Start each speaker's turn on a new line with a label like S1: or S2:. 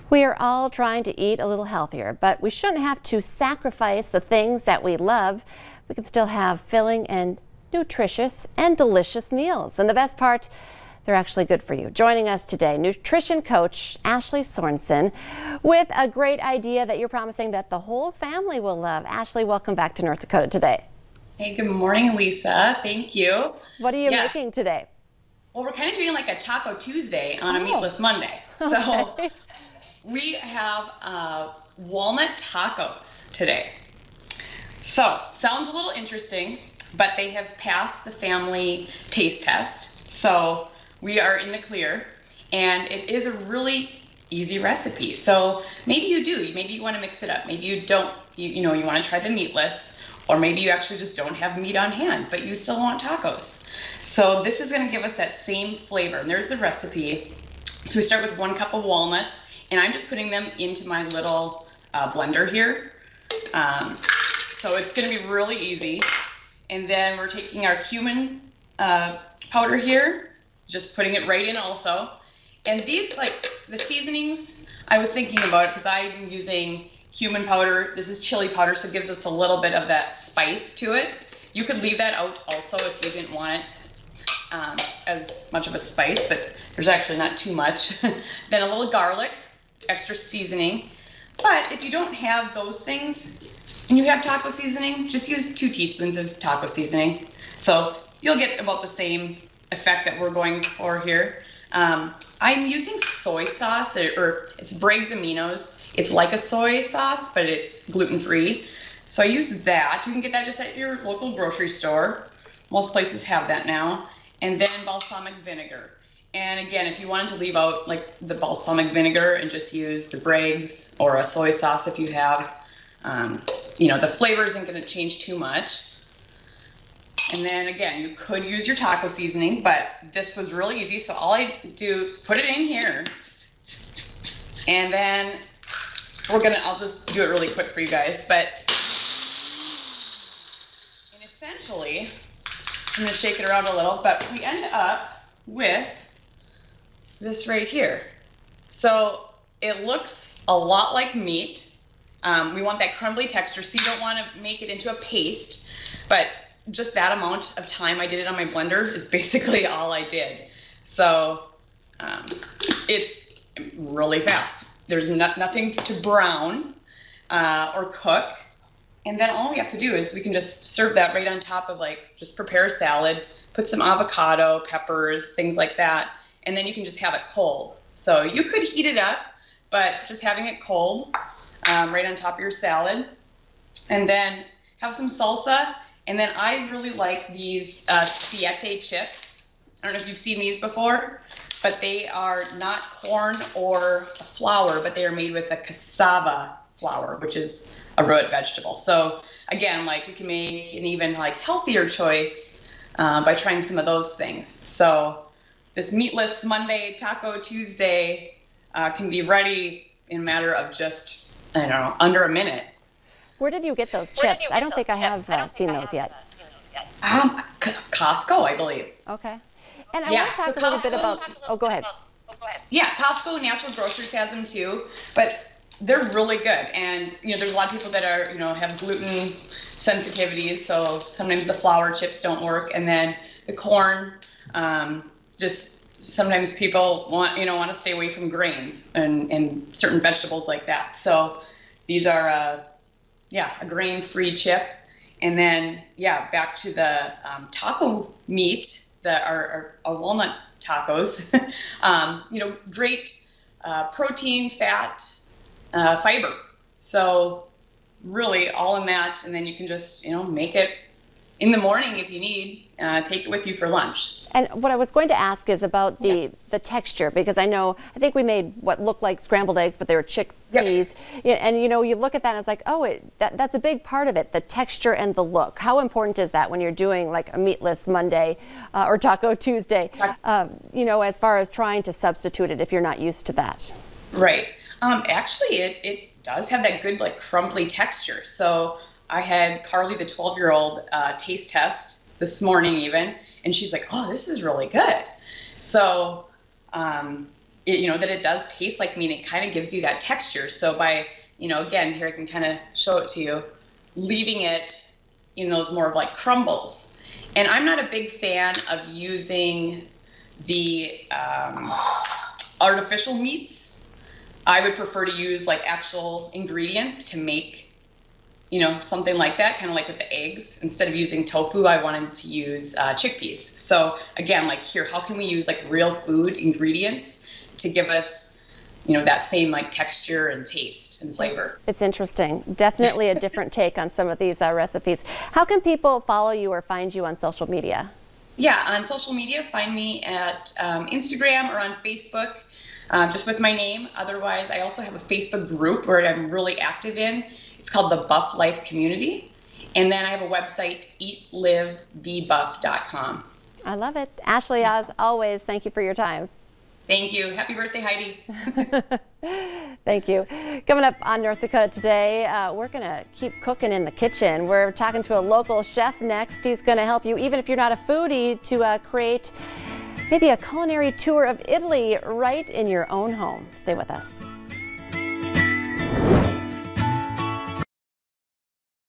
S1: We are all trying to eat a little healthier, but we shouldn't have to sacrifice the things that we love. We can still have filling and nutritious and delicious meals. And the best part, they're actually good for you. Joining us today, nutrition coach Ashley Sorensen with a great idea that you're promising that the whole family will love. Ashley, welcome back to North Dakota today.
S2: Hey, good morning, Lisa. Thank you.
S1: What are you making today?
S2: Well, we're kind of doing like a Taco Tuesday on a Meatless Monday. So
S1: Okay.
S2: we have walnut tacos today. So sounds a little interesting, but they have passed the family taste test. So we are in the clear, and it is a really easy recipe. So maybe you do, maybe you want to mix it up. Maybe you don't, you want to try the meatless, or maybe you actually just don't have meat on hand, but you still want tacos. So this is going to give us that same flavor. And there's the recipe. So we start with 1 cup of walnuts, and I'm just putting them into my little blender here. So it's going to be really easy. And then we're taking our cumin powder here, just putting it right in also. And these, like the seasonings, I was thinking about it because I'm using cumin powder. This is chili powder, so it gives us a little bit of that spice to it. You could leave that out also if you didn't want it as much of a spice, but there's actually not too much. Then a little garlic, extra seasoning. But if you don't have those things and you have taco seasoning, just use 2 teaspoons of taco seasoning. So you'll get about the same effect that we're going for here. I'm using soy sauce, or it's Bragg's Aminos. It's like a soy sauce, but it's gluten-free. So I use that. You can get that just at your local grocery store. Most places have that now. And then balsamic vinegar. And again, if you wanted to leave out like the balsamic vinegar and just use the Bragg's or a soy sauce if you have, the flavor isn't going to change too much. And then again, you could use your taco seasoning, but this was really easy. So all I do is put it in here. And then I'll just do it really quick for you guys. And essentially, I'm going to shake it around a little, but we end up with this right here. So it looks a lot like meat. We want that crumbly texture, so you don't want to make it into a paste, but just that amount of time I did it on my blender is basically all I did. So it's really fast. There's nothing to brown or cook. And then all we have to do is we can just serve that right on top of, just prepare a salad, put some avocado, peppers, things like that, and then you can just have it cold. So you could heat it up, but just having it cold right on top of your salad. And then have some salsa. And then I really like these siete chips. I don't know if you've seen these before, but they are not corn or flour, but they are made with a cassava flour, which is a root vegetable. So again, we can make an even healthier choice by trying some of those things. So this Meatless Monday, Taco Tuesday can be ready in a matter of just, under a minute.
S1: Where did you get those chips? I don't think I have seen those yet.
S2: Costco, I believe.
S1: Okay. And I want to talk a little bit about, go ahead.
S2: Yeah, Costco Natural Grocers has them too, but they're really good. And, there's a lot of people that are, have gluten sensitivities, so sometimes the flour chips don't work. And then the corn, just sometimes people want to stay away from grains and certain vegetables like that. So these are, a grain-free chip. And then, back to the taco meat that are walnut tacos. Great protein, fat, fiber. So really all in that. And then you can just, make it in the morning if you need. Take it with you for lunch.
S1: And what I was going to ask is about the texture, because I think we made what looked like scrambled eggs, but they were chickpeas. Yep. And you look at that and it's like, that's a big part of it, the texture and the look. How important is that when you're doing like a Meatless Monday or Taco Tuesday, as far as trying to substitute it if you're not used to that?
S2: Right. Actually, it does have that good crumbly texture. So I had Carly, the 12-year-old, taste test this morning even, and she's like, oh, this is really good. So that it does taste like meat. It kind of gives you that texture. So by, again, here I can kind of show it to you, leaving it in those more of like crumbles. And I'm not a big fan of using the artificial meats. I would prefer to use like actual ingredients to make, something like that, kind of like with the eggs. Instead of using tofu, I wanted to use chickpeas. So again, like here, how can we use like real food ingredients to give us, that same like texture and taste and flavor?
S1: It's interesting. Definitely a different take on some of these recipes. How can people follow you or find you on social media?
S2: Yeah, on social media, find me at Instagram or on Facebook, just with my name. Otherwise, I also have a Facebook group where I'm really active in. It's called the Buff Life Community. And then I have a website, eatlivebbuff.com.
S1: I love it. Ashley, as always, thank you for your time.
S2: Thank you. Happy birthday, Heidi.
S1: Thank you. Coming up on North Dakota Today, we're going to keep cooking in the kitchen. We're talking to a local chef next. He's going to help you, even if you're not a foodie, to create maybe a culinary tour of Italy right in your own home. Stay with us.